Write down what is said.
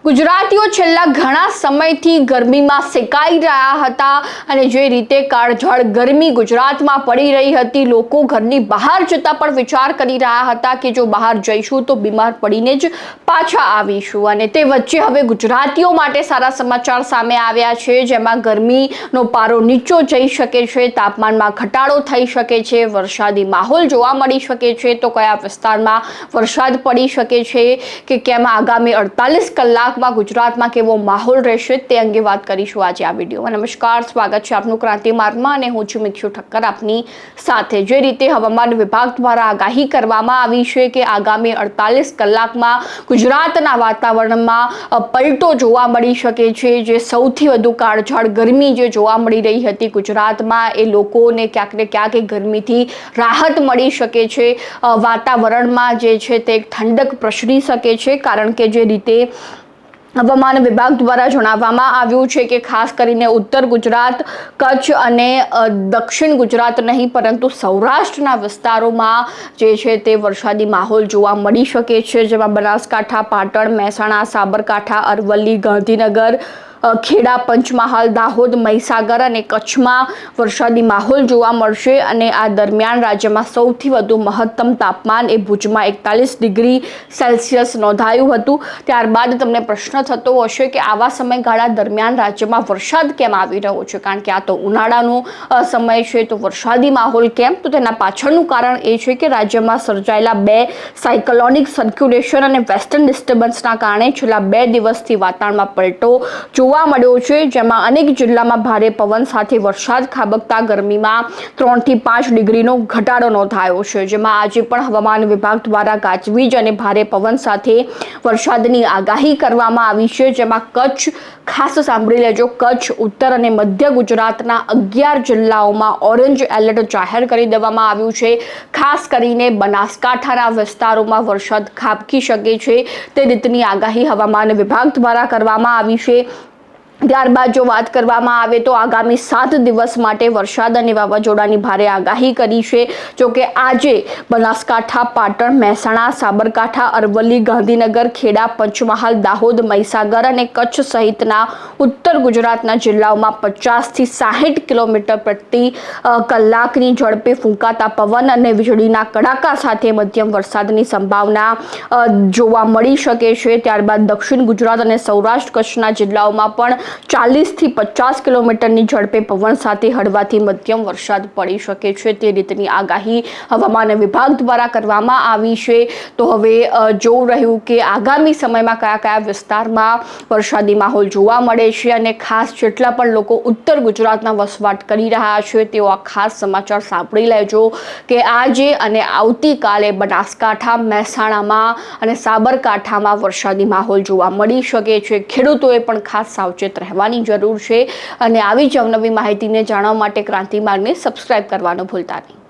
ગુજરાતીઓ છેલ્લા ઘણા સમયથી ગરમીમાં સેકાઈ રહ્યા હતા અને જે રીતે કાળઝાળ ગરમી ગુજરાતમાં પડી રહી હતી, લોકો ઘરની બહાર જતા પણ વિચાર કરી રહ્યા હતા કે જો બહાર જઈશું તો બીમાર પડીને જ પાછા આવીશું। અને તે વચ્ચે હવે ગુજરાતીઓ માટે સારા સમાચાર સામે આવ્યા છે, જેમાં ગરમીનો પારો નીચો જઈ શકે છે, તાપમાનમાં ઘટાડો થઈ શકે છે, વરસાદી માહોલ જોવા મળી શકે છે। તો કયા વિસ્તારમાં વરસાદ પડી શકે છે કે કેમ આગામી 48 કલાક ગુજરાતમાં કેવો માહોલ રહેશે તે અંગે વાત કરીશું આજે આ વિડીયોમાં। નમસ્કાર, સ્વાગત છે આપનું ક્રાંતિ માર્ગમાં અને હું છું મિક્ષુ ઠક્કર આપની સાથે। જે રીતે હવામાન વિભાગ દ્વારા આગાહી કરવામાં આવી છે કે આગામી 48 કલાકમાં ગુજરાતના વાતાવરણમાં પલટો જોવા મળી શકે છે। જે સૌથી વધુ કાળઝાળ ગરમી જે જોવા મળી રહી હતી ગુજરાતમાં, એ લોકોને ક્યાંક ને ક્યાંક ગરમીથી રાહત મળી શકે છે। વાતાવરણમાં જે છે તે ઠંડક પ્રસરી શકે છે, કારણ કે જે રીતે હવામાન વિભાગ દ્વારા જણાવવામાં આવ્યું છે કે ખાસ કરીને ઉત્તર ગુજરાત, કચ્છ અને દક્ષિણ ગુજરાત નહીં પરંતુ સૌરાષ્ટ્રના વિસ્તારોમાં જે છે તે વરસાદી માહોલ જોવા મળી શકે છે, જેમાં બનાસકાંઠા, પાટણ, મહેસાણા, સાબરકાંઠા, અરવલ્લી, ગાંધીનગર, ખેડા, પંચમહાલ, દાહોદ, મહીસાગર અને કચ્છમાં વરસાદી માહોલ જોવા મળશે। અને આ દરમિયાન રાજ્યમાં સૌથી વધુ મહત્તમ તાપમાન એ ભુજમાં 41 ડિગ્રી સેલ્સિયસ નોંધાયું હતું। ત્યારબાદ તમને પ્રશ્ન થતો હશે કે આવા સમયગાળા દરમિયાન રાજ્યમાં વરસાદ કેમ આવી રહ્યો છે, કારણ કે આ તો ઉનાળાનો સમય છે, તો વરસાદી માહોલ કેમ? તો તેના પાછળનું કારણ એ છે કે રાજ્યમાં સર્જાયેલા 2 સાયક્લોનિક સર્ક્યુલેશન અને વેસ્ટર્ન ડિસ્ટર્બન્સના કારણે છેલ્લા 2 દિવસથી વાતાવરણમાં પલટો જોવા મળ્યો છે, જેમાં અનેક જિલ્લામાં ભારે પવન સાથે વરસાદ ખાબકતા ગરમીમાં 3 થી 5 ડિગ્રીનો ઘટાડો નોંધાયો છે। જેમાં આજે પણ હવામાન વિભાગ દ્વારા ગાજવીજ અને ભારે પવન સાથે વરસાદની આગાહી કરવામાં આવી છે, જેમાં કચ્છ, ખાસ સાંભળી લેજો, કચ્છ, ઉત્તર અને મધ્ય ગુજરાતના 11 જિલ્લાઓમાં ઓરેન્જ એલર્ટ જાહેર કરી દેવામાં આવ્યું છે। ખાસ કરીને બનાસકાંઠાના વિસ્તારોમાં વરસાદ ખાબકી શકે છે તે રીતની આગાહી હવામાન વિભાગ દ્વારા કરવામાં આવી છે। ત્યારબાદ જો વાત કરવામાં આવે તો આગામી 7 દિવસ માટે વરસાદ અને વાવાઝોડાની ભારે આગાહી કરી છે। જો કે આજે બનાસકાંઠા, પાટણ, મહેસાણા, સાબરકાંઠા, અરવલ્લી, ગાંધીનગર, ખેડા, પંચમહાલ, દાહોદ, મહીસાગર અને કચ્છ સહિતના ઉત્તર ગુજરાતના જિલ્લાઓમાં 50 થી 60 કિલોમીટર પ્રતિ કલાકની ઝડપે ફૂંકાતા પવન અને વીજળીના કડાકા સાથે મધ્યમ વરસાદની સંભાવના જોવા મળી શકે છે। ત્યારબાદ દક્ષિણ ગુજરાત અને સૌરાષ્ટ્ર કચ્છના જિલ્લાઓમાં પણ 40 થી 50 કિલોમીટરની ઝડપે પવન સાથે હળવાથી મધ્યમ વરસાદ પડી શકે છે તે રીતની આગાહી હવામાન વિભાગ દ્વારા કરવામાં આવી છે। તો હવે જોવું રહ્યું કે આગામી સમયમાં કયા કયા વિસ્તારમાં વરસાદી માહોલ જોવા મળે છે, અને ખાસ જેટલા પણ લોકો ઉત્તર ગુજરાતના વસવાટ કરી રહ્યા છે તેઓ આ ખાસ સમાચાર સાંભળી લેજો કે આજે અને આવતીકાલે બનાસકાંઠા, મહેસાણામાં અને સાબરકાંઠામાં વરસાદી માહોલ જોવા મળી શકે છે। ખેડૂતોએ પણ ખાસ સાવચેત રહેવાની જરૂર છે અને આવી જ અવનવી માહિતીને જાણવા માટે ક્રાંતિ માર્ગને સબસ્ક્રાઇબ કરવાનું ભૂલતા નહીં।